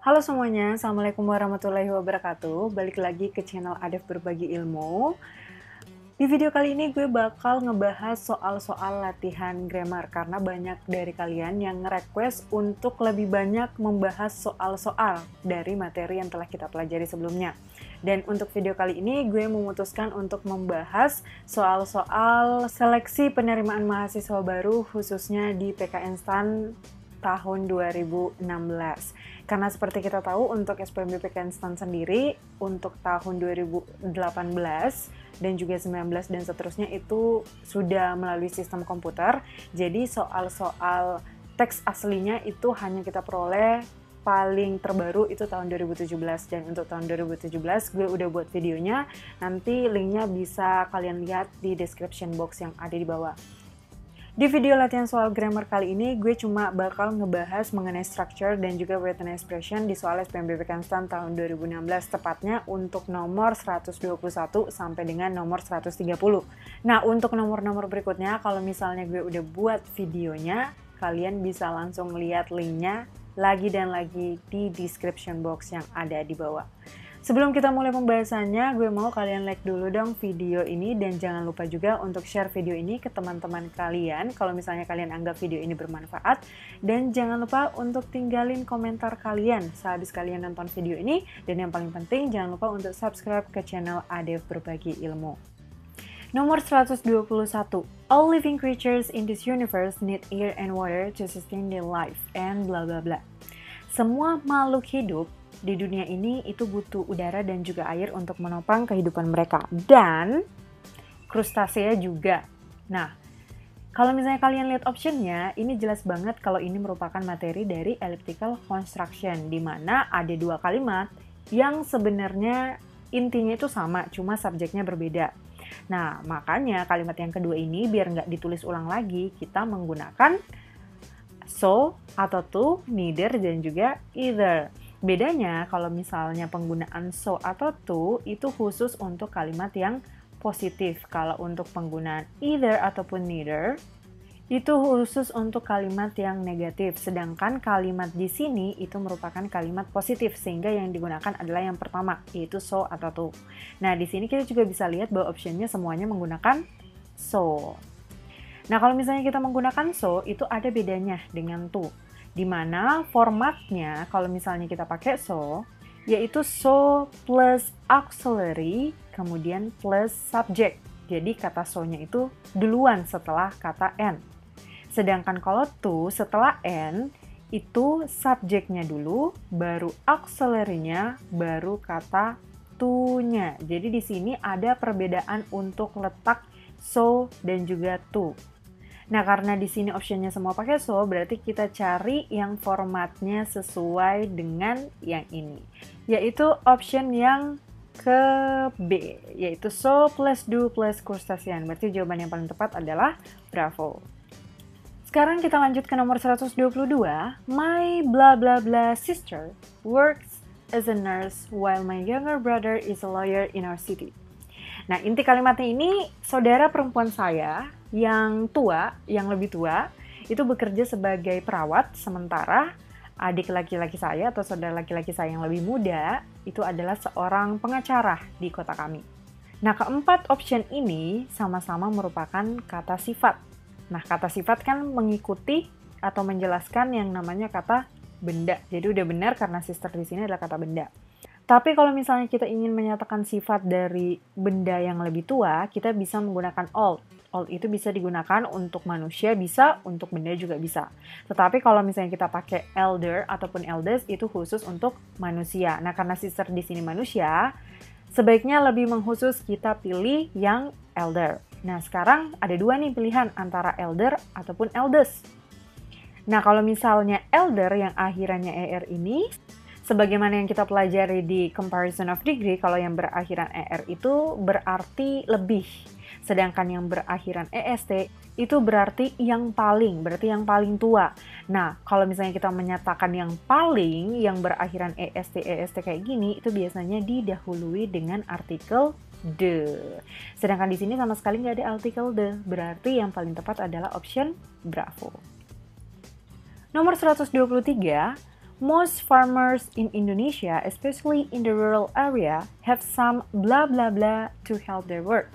Halo semuanya, Assalamualaikum warahmatullahi wabarakatuh. Balik lagi ke channel Adef Berbagi Ilmu. Di video kali ini gue bakal ngebahas soal-soal latihan grammar karena banyak dari kalian yang nge-request untuk lebih banyak membahas soal-soal dari materi yang telah kita pelajari sebelumnya. Dan untuk video kali ini gue memutuskan untuk membahas soal-soal seleksi penerimaan mahasiswa baru khususnya di PKN STAN tahun 2016. Karena seperti kita tahu untuk SPMB PKN STAN sendiri untuk tahun 2018 dan juga 19 dan seterusnya itu sudah melalui sistem komputer. Jadi soal-soal teks aslinya itu hanya kita peroleh paling terbaru itu tahun 2017, dan untuk tahun 2017 gue udah buat videonya. Nanti linknya bisa kalian lihat di description box yang ada di bawah. Di video latihan soal grammar kali ini, gue cuma bakal ngebahas mengenai structure dan juga written expression di soal SPMB PKN STAN tahun 2016, tepatnya untuk nomor 121 sampai dengan nomor 130. Nah, untuk nomor-nomor berikutnya, kalau misalnya gue udah buat videonya, kalian bisa langsung lihat linknya lagi dan lagi di description box yang ada di bawah. Sebelum kita mulai pembahasannya, gue mau kalian like dulu dong video ini, dan jangan lupa juga untuk share video ini ke teman-teman kalian kalau misalnya kalian anggap video ini bermanfaat, dan jangan lupa untuk tinggalin komentar kalian sehabis kalian nonton video ini, dan yang paling penting jangan lupa untuk subscribe ke channel Adef Berbagi Ilmu. Nomor 121. All living creatures in this universe need air and water to sustain their life, and bla bla bla. Semua makhluk hidup di dunia ini itu butuh udara dan juga air untuk menopang kehidupan mereka, dan krustasea juga. Nah, kalau misalnya kalian lihat optionnya, ini jelas banget kalau ini merupakan materi dari elliptical construction, di mana ada dua kalimat yang sebenarnya intinya itu sama, cuma subjeknya berbeda. Nah, makanya kalimat yang kedua ini biar nggak ditulis ulang lagi, kita menggunakan so atau to, neither, dan juga either. Bedanya kalau misalnya penggunaan so atau to itu khusus untuk kalimat yang positif. Kalau untuk penggunaan either ataupun neither itu khusus untuk kalimat yang negatif. Sedangkan kalimat di sini itu merupakan kalimat positif, sehingga yang digunakan adalah yang pertama, yaitu so atau to. Nah, di sini kita juga bisa lihat bahwa optionnya semuanya menggunakan so. Nah, kalau misalnya kita menggunakan so, itu ada bedanya dengan to. Di mana formatnya kalau misalnya kita pakai so, yaitu so plus auxiliary, kemudian plus subject. Jadi kata so-nya itu duluan setelah kata and. Sedangkan kalau to setelah and, itu subjeknya dulu, baru auxiliary-nya, baru kata to-nya. Jadi di sini ada perbedaan untuk letak so dan juga to. Nah, karena di sini optionnya semua pakai so, berarti kita cari yang formatnya sesuai dengan yang ini, yaitu option yang ke B, yaitu so plus do plus crustacean. Berarti jawaban yang paling tepat adalah bravo. Sekarang kita lanjut ke nomor 122. My blah blah blah sister works as a nurse while my younger brother is a lawyer in our city. Nah, inti kalimatnya ini, saudara perempuan saya yang tua, yang lebih tua, itu bekerja sebagai perawat, sementara adik laki-laki saya atau saudara laki-laki saya yang lebih muda itu adalah seorang pengacara di kota kami. Nah, keempat option ini sama-sama merupakan kata sifat. Nah, kata sifat kan mengikuti atau menjelaskan yang namanya kata benda. Jadi udah benar karena sister di sini adalah kata benda. Tapi kalau misalnya kita ingin menyatakan sifat dari benda yang lebih tua, kita bisa menggunakan old. Old itu bisa digunakan untuk manusia, bisa, untuk benda juga bisa. Tetapi kalau misalnya kita pakai elder ataupun eldest, itu khusus untuk manusia. Nah, karena sister di sini manusia, sebaiknya lebih mengkhusus kita pilih yang elder. Nah, sekarang ada dua nih pilihan antara elder ataupun eldest. Nah, kalau misalnya elder yang akhirannya er ini, sebagaimana yang kita pelajari di comparison of degree, kalau yang berakhiran er itu berarti lebih. Sedangkan yang berakhiran est itu berarti yang paling, berarti yang paling tua. Nah, kalau misalnya kita menyatakan yang paling, yang berakhiran est kayak gini, itu biasanya didahului dengan artikel the. Sedangkan di sini sama sekali nggak ada artikel the, berarti yang paling tepat adalah option bravo. Nomor 123, Most farmers in Indonesia, especially in the rural area, have some blah blah blah to help their work.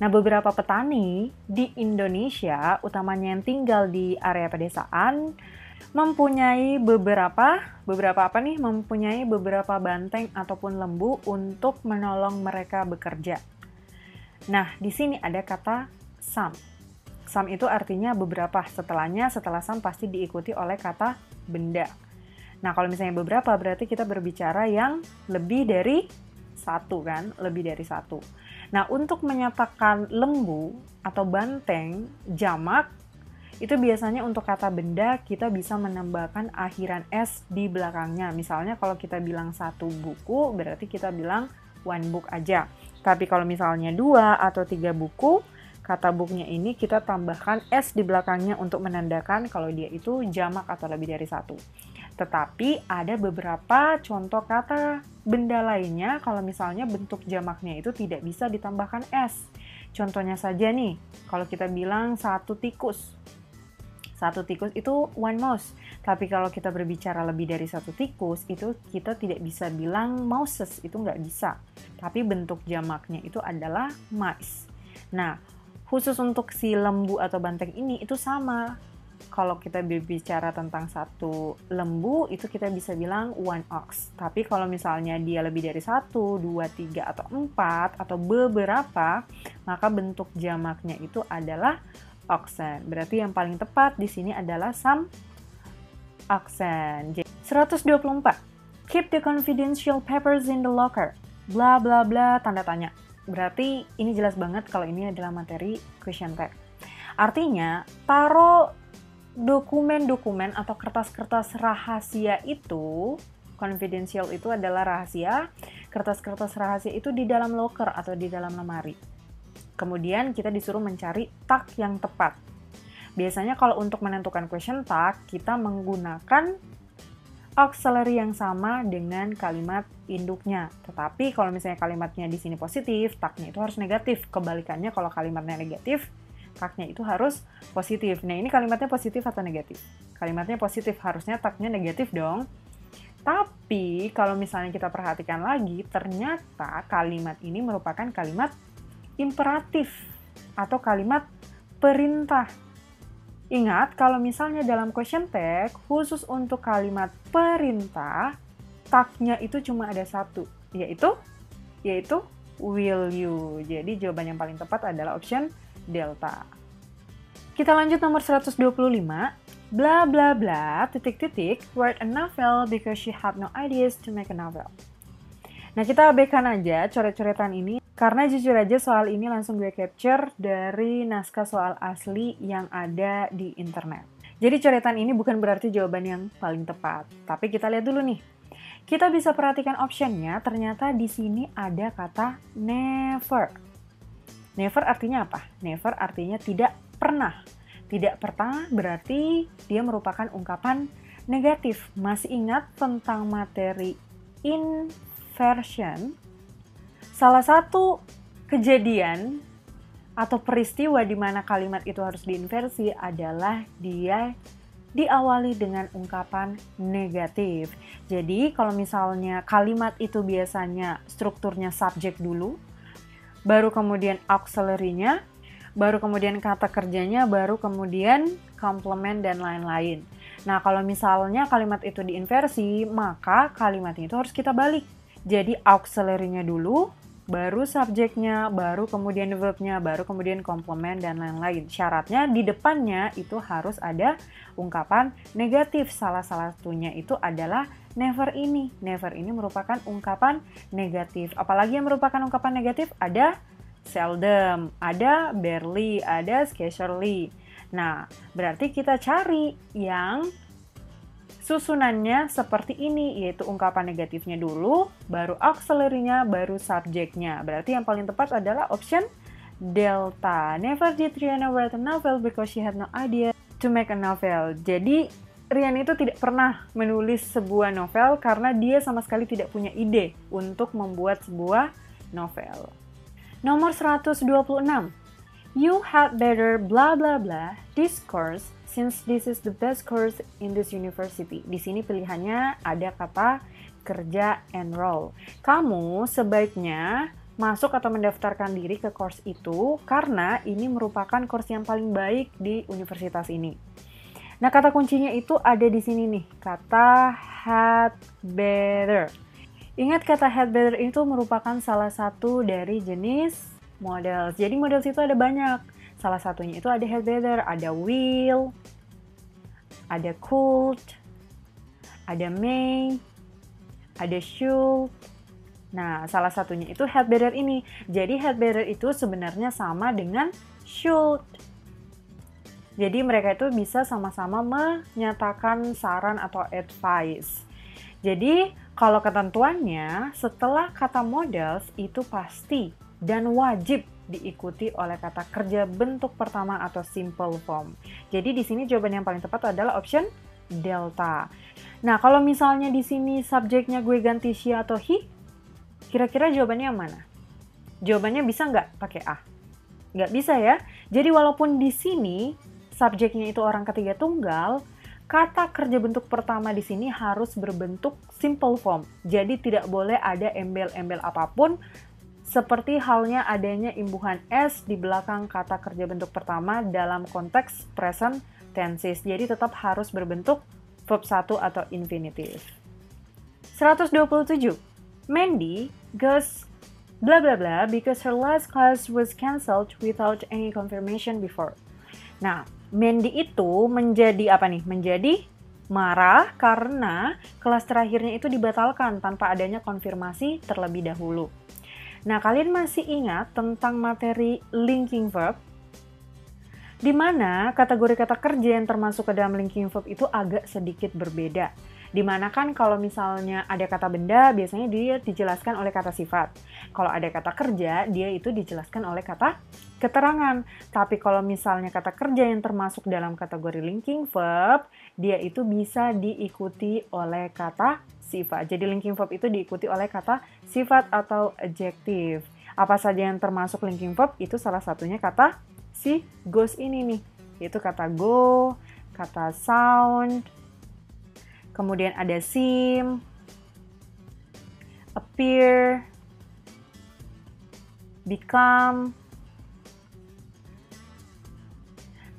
Nah, beberapa petani di Indonesia, utamanya yang tinggal di area pedesaan, mempunyai beberapa banteng ataupun lembu untuk menolong mereka bekerja. Nah, di sini ada kata some. Some itu artinya beberapa. Setelah some pasti diikuti oleh kata benda. Nah, kalau misalnya beberapa berarti kita berbicara yang lebih dari satu kan, lebih dari satu. Nah, untuk menyatakan lembu atau banteng jamak, itu biasanya untuk kata benda kita bisa menambahkan akhiran s di belakangnya. Misalnya kalau kita bilang satu buku, berarti kita bilang one book aja. Tapi kalau misalnya 2 atau 3 buku, kata booknya ini kita tambahkan s di belakangnya untuk menandakan kalau dia itu jamak atau lebih dari satu. Tetapi ada beberapa contoh kata benda lainnya kalau misalnya bentuk jamaknya itu tidak bisa ditambahkan s. Contohnya saja nih, kalau kita bilang satu tikus. Satu tikus itu one mouse. Tapi kalau kita berbicara lebih dari satu tikus, itu kita tidak bisa bilang mouses, itu nggak bisa. Tapi bentuk jamaknya itu adalah mice. Nah, khusus untuk si lembu atau banteng ini itu sama. Kalau kita berbicara tentang satu lembu, itu kita bisa bilang one ox. Tapi kalau misalnya dia lebih dari 1, 2, 3, atau 4, atau beberapa, maka bentuk jamaknya itu adalah oxen. Berarti yang paling tepat di sini adalah some oxen. 124. Keep the confidential papers in the locker. Bla bla bla, tanda tanya. Berarti ini jelas banget kalau ini adalah materi question tag. Artinya, taruh dokumen-dokumen atau kertas-kertas rahasia itu, confidential itu adalah rahasia, kertas-kertas rahasia itu di dalam locker atau di dalam lemari. Kemudian kita disuruh mencari tag yang tepat. Biasanya kalau untuk menentukan question tag, kita menggunakan auxiliary yang sama dengan kalimat induknya. Tetapi kalau misalnya kalimatnya di sini positif, tagnya itu harus negatif. Kebalikannya kalau kalimatnya negatif, tagnya itu harus positif. Nah, ini kalimatnya positif atau negatif? Kalimatnya positif, harusnya tagnya negatif dong. Tapi kalau misalnya kita perhatikan lagi, ternyata kalimat ini merupakan kalimat imperatif atau kalimat perintah. Ingat, kalau misalnya dalam question tag, khusus untuk kalimat perintah, tagnya itu cuma ada satu, yaitu will you. Jadi jawaban yang paling tepat adalah option delta. Kita lanjut nomor 125. Bla bla bla, titik-titik, write a novel because she had no ideas to make a novel. Nah, kita abaikan aja coret-coretan ini, karena jujur aja soal ini langsung gue capture dari naskah soal asli yang ada di internet. Jadi coretan ini bukan berarti jawaban yang paling tepat, tapi kita lihat dulu nih. Kita bisa perhatikan optionnya, ternyata di sini ada kata never. Never artinya apa? Never artinya tidak pernah. Tidak pernah berarti dia merupakan ungkapan negatif. Masih ingat tentang materi inversion? Salah satu kejadian atau peristiwa di mana kalimat itu harus diinversi adalah dia diawali dengan ungkapan negatif. Jadi kalau misalnya kalimat itu biasanya strukturnya subjek dulu, baru kemudian auxiliary-nya, baru kemudian kata kerjanya, baru kemudian complement dan lain-lain. Nah, kalau misalnya kalimat itu diinversi, maka kalimatnya itu harus kita balik. Jadi auxiliary-nya dulu, baru subjeknya, baru kemudian verbnya, baru kemudian complement dan lain-lain. Syaratnya di depannya itu harus ada ungkapan negatif. Salah satunya itu adalah never ini. Never ini merupakan ungkapan negatif. Apalagi yang merupakan ungkapan negatif? Ada seldom, ada barely, ada scarcely. Nah, berarti kita cari yang susunannya seperti ini, yaitu ungkapan negatifnya dulu, baru auxiliary-nya, baru subjeknya. Berarti yang paling tepat adalah option delta. Never did Rihanna write a novel because she had no idea to make a novel. Jadi, Rian itu tidak pernah menulis sebuah novel karena dia sama sekali tidak punya ide untuk membuat sebuah novel. Nomor 126. You had better blah blah blah discourse since this is the best course in this university. Di sini pilihannya ada kata kerja enroll. Kamu sebaiknya masuk atau mendaftarkan diri ke course itu karena ini merupakan course yang paling baik di universitas ini. Nah, kata kuncinya itu ada di sini nih, kata had better. Ingat, kata had better itu merupakan salah satu dari jenis models. Jadi models itu ada banyak. Salah satunya itu ada had better, ada will, ada could, ada may, ada should. Nah, salah satunya itu had better ini. Jadi had better itu sebenarnya sama dengan should. Jadi mereka itu bisa sama-sama menyatakan saran atau advice. Jadi kalau ketentuannya setelah kata models itu pasti dan wajib diikuti oleh kata kerja bentuk pertama atau simple form. Jadi di sini jawaban yang paling tepat adalah option delta. Nah, kalau misalnya di sini subjeknya gue ganti she atau he, kira-kira jawabannya yang mana? Jawabannya bisa nggak pakai a? Nggak bisa ya. Jadi walaupun di sini subjeknya itu orang ketiga tunggal, kata kerja bentuk pertama di sini harus berbentuk simple form. Jadi tidak boleh ada embel-embel apapun, seperti halnya adanya imbuhan s di belakang kata kerja bentuk pertama dalam konteks present tenses. Jadi tetap harus berbentuk verb 1 atau infinitive. 127. Mandy goes bla bla bla because her last class was cancelled without any confirmation before. Nah, Mandy itu menjadi apa nih? Menjadi marah karena kelas terakhirnya itu dibatalkan tanpa adanya konfirmasi terlebih dahulu. Nah, kalian masih ingat tentang materi linking verb? Di mana kategori kata kerja yang termasuk ke dalam linking verb itu agak sedikit berbeda. Dimana kan kalau misalnya ada kata benda, biasanya dia dijelaskan oleh kata sifat. Kalau ada kata kerja, dia itu dijelaskan oleh kata keterangan. Tapi kalau misalnya kata kerja yang termasuk dalam kategori linking verb, dia itu bisa diikuti oleh kata sifat. Jadi linking verb itu diikuti oleh kata sifat atau adjektif. Apa saja yang termasuk linking verb, itu salah satunya kata si goes ini nih. Yaitu kata go, kata sound, kemudian ada seem, appear, become,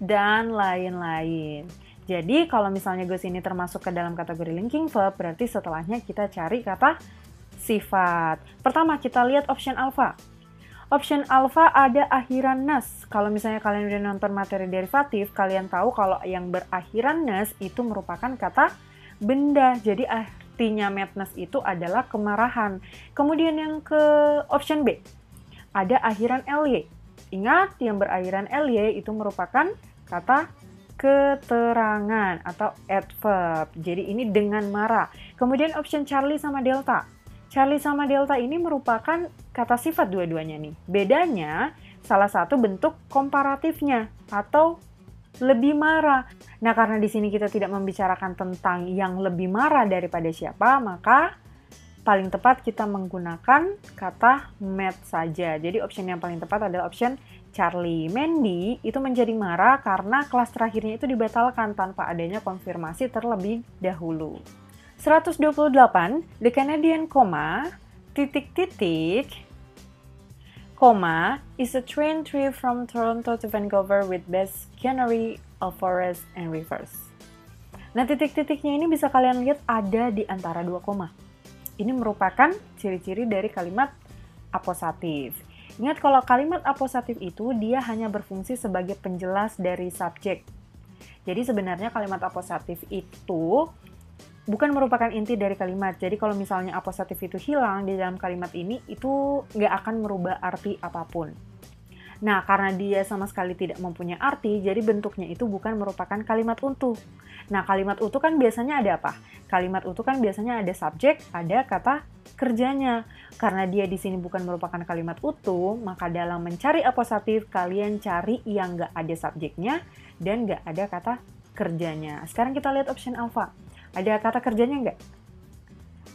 dan lain-lain. Jadi kalau misalnya goes ini termasuk ke dalam kategori linking verb, berarti setelahnya kita cari kata sifat. Pertama kita lihat option alpha. Option alpha ada akhiran nas. Kalau misalnya kalian udah nonton materi derivatif, kalian tahu kalau yang berakhiran nas itu merupakan kata benda. Jadi artinya madness itu adalah kemarahan. Kemudian yang ke option B, ada akhiran ly. Ingat, yang berakhiran ly itu merupakan kata keterangan atau adverb. Jadi ini dengan marah. Kemudian option Charlie sama Delta. Charlie sama Delta ini merupakan kata sifat dua-duanya nih. Bedanya salah satu bentuk komparatifnya atau lebih marah. Nah, karena di sini kita tidak membicarakan tentang yang lebih marah daripada siapa, maka paling tepat kita menggunakan kata mad saja. Jadi option yang paling tepat adalah option Charlie. Mandy itu menjadi marah karena kelas terakhirnya itu dibatalkan tanpa adanya konfirmasi terlebih dahulu. 128, the Canadian comma, titik-titik, comma, is a train trip from Toronto to Vancouver with best scenery of forest and rivers. Nah, titik-titiknya ini bisa kalian lihat ada di antara dua koma. Ini merupakan ciri-ciri dari kalimat aposatif. Ingat, kalau kalimat aposatif itu dia hanya berfungsi sebagai penjelas dari subjek. Jadi sebenarnya kalimat aposatif itu bukan merupakan inti dari kalimat. Jadi kalau misalnya aposatif itu hilang di dalam kalimat ini, itu nggak akan merubah arti apapun. Nah, karena dia sama sekali tidak mempunyai arti, jadi bentuknya itu bukan merupakan kalimat utuh. Nah, kalimat utuh kan biasanya ada apa? Kalimat utuh kan biasanya ada subjek, ada kata kerjanya. Karena dia di sini bukan merupakan kalimat utuh, maka dalam mencari aposatif, kalian cari yang nggak ada subjeknya dan nggak ada kata kerjanya. Sekarang kita lihat option alpha. Ada kata kerjanya nggak?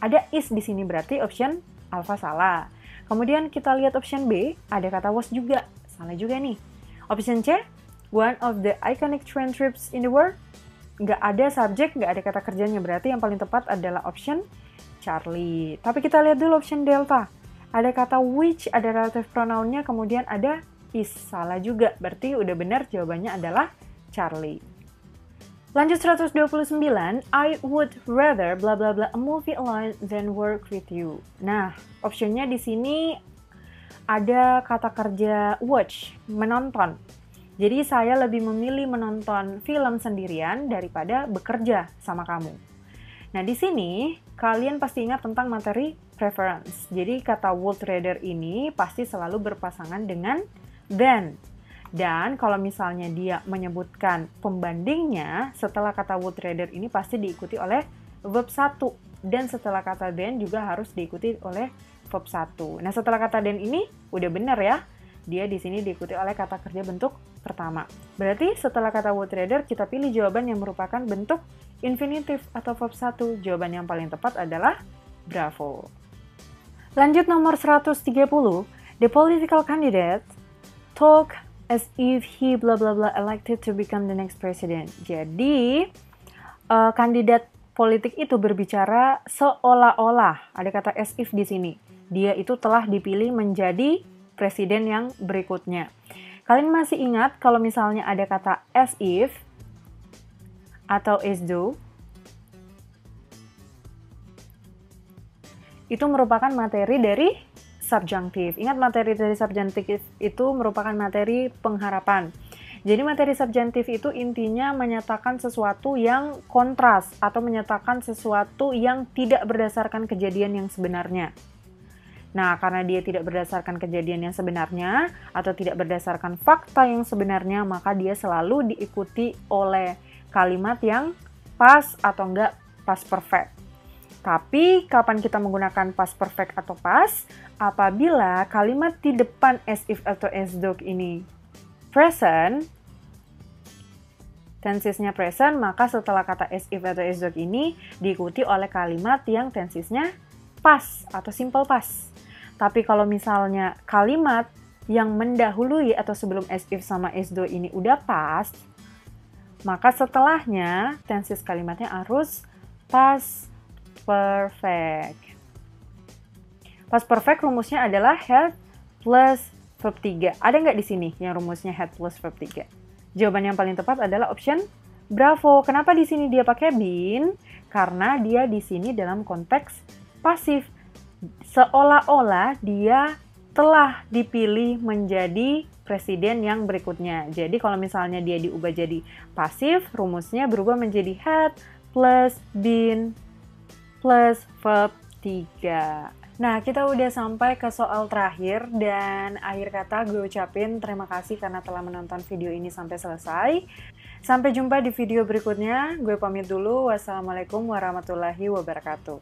Ada is di sini, berarti option alpha salah. Kemudian kita lihat option B, ada kata was juga. Salah juga nih. Option C, one of the iconic train trips in the world. Nggak ada subjek, nggak ada kata kerjanya, berarti yang paling tepat adalah option Charlie. Tapi kita lihat dulu option delta. Ada kata which, ada relative pronounnya, kemudian ada is. Salah juga, berarti udah benar jawabannya adalah Charlie. Lanjut 129, I would rather bla bla bla a movie alone than work with you. Nah, optionnya di sini ada kata kerja watch, menonton. Jadi saya lebih memilih menonton film sendirian daripada bekerja sama kamu. Nah, di sini kalian pasti ingat tentang materi preference. Jadi kata would rather ini pasti selalu berpasangan dengan than. Dan kalau misalnya dia menyebutkan pembandingnya, setelah kata would rather ini pasti diikuti oleh verb 1. Dan setelah kata than juga harus diikuti oleh verb 1. Nah, setelah kata than ini udah benar ya. Dia di sini diikuti oleh kata kerja bentuk pertama. Berarti setelah kata would rather kita pilih jawaban yang merupakan bentuk infinitif atau verb 1. Jawaban yang paling tepat adalah bravo. Lanjut nomor 130. The political candidate talk as if he bla bla bla elected to become the next president. Jadi kandidat politik itu berbicara seolah-olah, ada kata as if di sini. Dia itu telah dipilih menjadi presiden yang berikutnya. Kalian masih ingat kalau misalnya ada kata as if atau as though? Itu merupakan materi dari subjunctive. Ingat, materi dari subjunctive itu merupakan materi pengharapan. Jadi materi subjunctive itu intinya menyatakan sesuatu yang kontras atau menyatakan sesuatu yang tidak berdasarkan kejadian yang sebenarnya. Nah, karena dia tidak berdasarkan kejadian yang sebenarnya atau tidak berdasarkan fakta yang sebenarnya, maka dia selalu diikuti oleh kalimat yang past atau enggak past perfect. Tapi kapan kita menggunakan past perfect atau past? Apabila kalimat di depan as if atau as though ini present, tensesnya present, maka setelah kata as if atau as though ini diikuti oleh kalimat yang tensesnya past atau simple past. Tapi kalau misalnya kalimat yang mendahului atau sebelum as if sama as though ini udah past, maka setelahnya tenses kalimatnya harus past perfect. Past perfect rumusnya adalah had plus verb 3. Ada nggak di sini yang rumusnya had plus verb 3? Jawaban yang paling tepat adalah option bravo. Kenapa di sini dia pakai been? Karena dia di sini dalam konteks pasif. Seolah-olah dia telah dipilih menjadi presiden yang berikutnya. Jadi kalau misalnya dia diubah jadi pasif, rumusnya berubah menjadi had plus been plus verb 3. Nah, kita udah sampai ke soal terakhir dan akhir kata gue ucapin terima kasih karena telah menonton video ini sampai selesai. Sampai jumpa di video berikutnya. Gue pamit dulu. Wassalamualaikum warahmatullahi wabarakatuh.